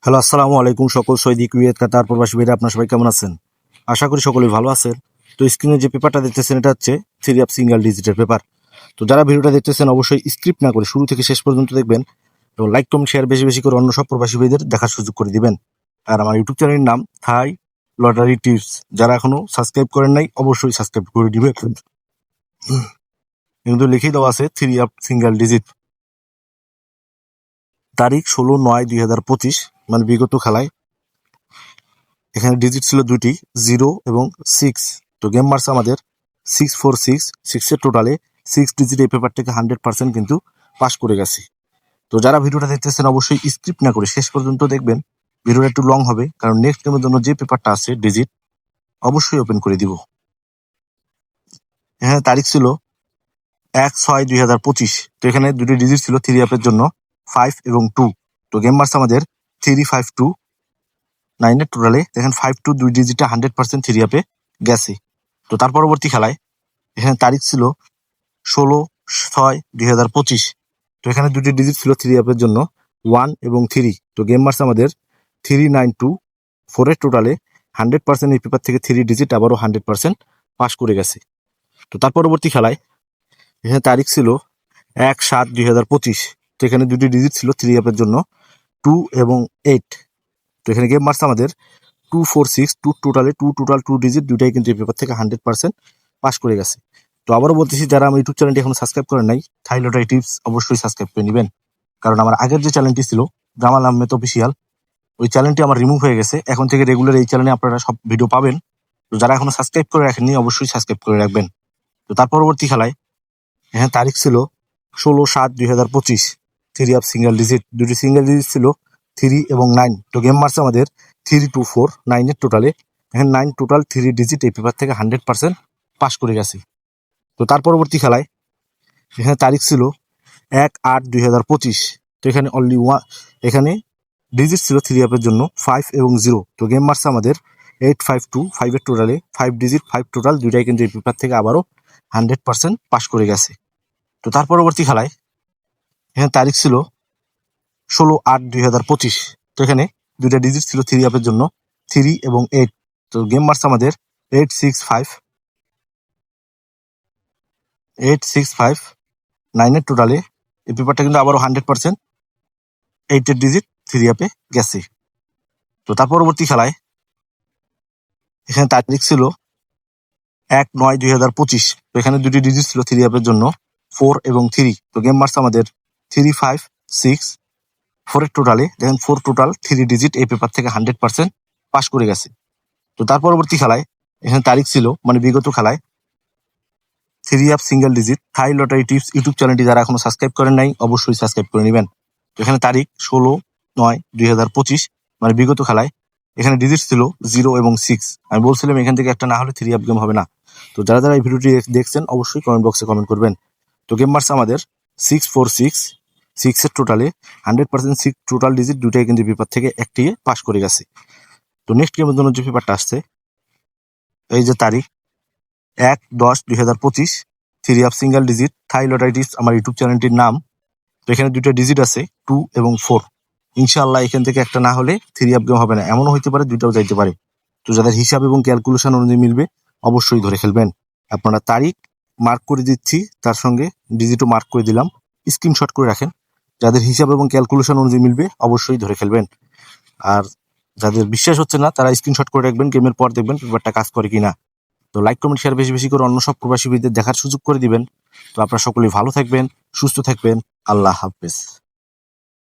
Hello, আসসালামু আলাইকুম সকল সৌদি, কুয়েত, কাতার প্রবাসী ভাইরা, আপনারা সবাই কেমন আছেন? আশা করি সকলেই ভালো আছেন। তো স্ক্রিনে যে পেপারটা দেখতেছেন এটা হচ্ছে থ্রি অফ সিঙ্গেল ডিজিটের পেপার। তো যারা ভিডিওটা দেখতেছেন অবশ্যই স্ক্রিপ্ট না করে শুরু থেকে শেষ পর্যন্ত দেখবেন এবং লাইক কমেন্ট শেয়ার বেশি বেশি করে অন্য সব প্রবাসী ভাইদের দেখার সুযোগ করে দিবেন। আর আমার ইউটিউব চ্যানেলের নাম থাই লটারি টিপস। যারা এখনো সাবস্ক্রাইব করেন নাই অবশ্যই সাবস্ক্রাইব করে দিবেন। কিন্তু লিখেই দেওয়া আছে থ্রি অফ সিঙ্গেল ডিজিট। তারিখ 16/9/2025, মানে বিগত খেলায় এখানে ডিজিট ছিল দুইটি, 0 এবং 6। তো গেম মার্স আমাদের 646, 6-এর টোটালে 6 ডিজিট এই পেপারটাকে 100% কিন্তু পাস করে গেছে। তো যারা ভিডিওটা দেখতেছেন অবশ্যই স্ক্রিপ্ট না করে শেষ পর্যন্ত দেখবেন। ভিডিওটা একটু লং হবে কারণ নেক্সট গেমের জন্য যে পেপারটা আছে ডিজিট অবশ্যই ওপেন করে দিব। এখানে তারিখ ছিল 1/6/2025। তো এখানে দুটি ডিজিট ছিল থ্রি আপের জন্য 5 এবং 2। তো গেম মার্স আমাদের 352 9-এর টোটালে দেখেন 5-2 দুই ডিজিটটা 100% থ্রি আপে গেছে। তো তার পরবর্তী খেলায় এখানে তারিখ ছিল 16/6/2025। তো এখানে দুটি ডিজিট ছিল থ্রি আপের জন্য 1 এবং 3। তো গেম মার্স আমাদের 3924-এর টোটালে 100% এই পেপার থেকে থ্রি ডিজিট আবারও 100% পাস করে গেছে। তো তার পরবর্তী খেলায় এখানে তারিখ ছিল 1/7/2025। তো এখানে দুটি ডিজিট ছিল থ্রি আপের জন্য 2 এবং 8। তো এখানে গেম মার্স আমাদের 246 টু ডিজিট দুইটাই কিন্তু এই পেপার থেকে 100% পাস করে গেছে। তো আবারও বলতেছি, যারা আমার ইউটিউব চ্যানেলটি এখন সাবস্ক্রাইব করেন নাই থাই লটারি টিপস অবশ্যই সাবস্ক্রাইব করে নেবেন। কারণ আমার আগের যে চ্যানেলটি ছিল জামাল আহমেদ অফিসিয়াল, ওই চ্যানেলটি আমার রিমুভ হয়ে গেছে। এখন থেকে রেগুলার এই চ্যানেলে আপনারা সব ভিডিও পাবেন। তো যারা এখনো সাবস্ক্রাইব করে রাখেননি অবশ্যই সাবস্ক্রাইব করে রাখবেন। তো তার পরবর্তী খেলায় হ্যাঁ তারিখ ছিল 16/7/2025। থ্রি অফ সিঙ্গেল ডিজিট, দুটি সিঙ্গেল ডিজিট ছিল 3 এবং 9। তো গেম মার্স আমাদের 324 9-এর টোটালে এখানে 9 টোটাল থ্রি ডিজিট এই পেপার থেকে 100% পাস করে গেছে। তো তার পরবর্তী খেলায় এখানে তারিখ ছিল 1/8/2025। তো এখানে অনলি এখানে ডিজিট ছিল থ্রি আপের জন্য 5 এবং 0। তো গেম মার্স আমাদের 852 5-এর টোটালে 5 ডিজিট 5 টোটাল দুইটাই কিন্তু এই পেপার থেকে আবারও 100% পাস করে গেছে। তো তার পরবর্তী খেলায় এখানে তারিখ ছিল 16/8/2025। তো এখানে দুইটা ডিজিট ছিল থ্রি আপের জন্য 3 এবং 8। তো গেম মার্স আমাদের 865 9-এর টোটালে এই পেপারটা কিন্তু আবারও 100% 8-এর ডিজিট থ্রি আপে গেছে। তো তার পরবর্তী খেলায় এখানে তারিখ ছিল 1/9/2025। তো এখানে দুটি ডিজিট ছিল থ্রি আপের জন্য 4 এবং 3। তো গেম মার্স আমাদের 356 4-এর টোটালে দেখেন 4 টোটাল থ্রি ডিজিট এই পেপার থেকে 100% পাস করে গেছে। তো তার পরবর্তী খেলায় এখানে তারিখ ছিল মানে বিগত খেলায় three of single digit Thai lottery tips YouTube চ্যানেলটি যারা এখনো সাবস্ক্রাইব করেন নাই অবশ্যই সাবস্ক্রাইব করে নেবেন। তো এখানে তারিখ 16/9/2025, মানে বিগত খেলায় এখানে ডিজিট ছিল 0 এবং 6। আমি বলছিলাম এখান থেকে একটা না হলে থ্রি আপ গেম হবে না। তো যারা যারা এই ভিডিওটি দেখছেন অবশ্যই কমেন্ট বক্সে কমেন্ট করবেন। তো গেম মার্স আমাদের 646 6-এর টোটালে 100% 6 টোটাল ডিজিট দুইটাই কিন্তু পেপার থেকে একটি পাস করে গেছে। তো নেক্সট গেমের জন্য যে পেপারটা আসছে এই যে তারিখ 1/10/2025 three of single digit Thai lottery tips আমার ইউটিউব চ্যানেলটির নাম। তো এখানে দুইটা ডিজিট আছে 2 এবং 4। ইনশাআল্লাহ এখান থেকে একটা না হলে থ্রি আপ গেম হবে না, এমনও হইতে পারে দুইটাও যাইতে পারে। তো যাদের হিসাব এবং ক্যালকুলেশন অনুযায়ী মিলবে অবশ্যই ধরে খেলবেন। আপনারা তারিখ মার্ক করে দিচ্ছি, তার সঙ্গে ডিজিটও মার্ক করে দিলাম, স্ক্রিনশট করে রাখেন। যাদের হিসাব এবং ক্যালকুলেশন অনুযায়ী মিলবে অবশ্যই ধরে খেলবেন। আর যাদের বিশ্বাস হচ্ছে না তারা স্ক্রিনশট করে রাখবেন, গেমের পর দেখবেন পেপারটা কাজ করে কিনা। তো লাইক কমেন্ট শেয়ার বেশি বেশি করে অন্য সব প্রবাসী ভাইদের দেখার সুযোগ করে দিবেন। তো আপনারা সকলেই ভালো থাকবেন, সুস্থ থাকবেন। আল্লাহ হাফেজ।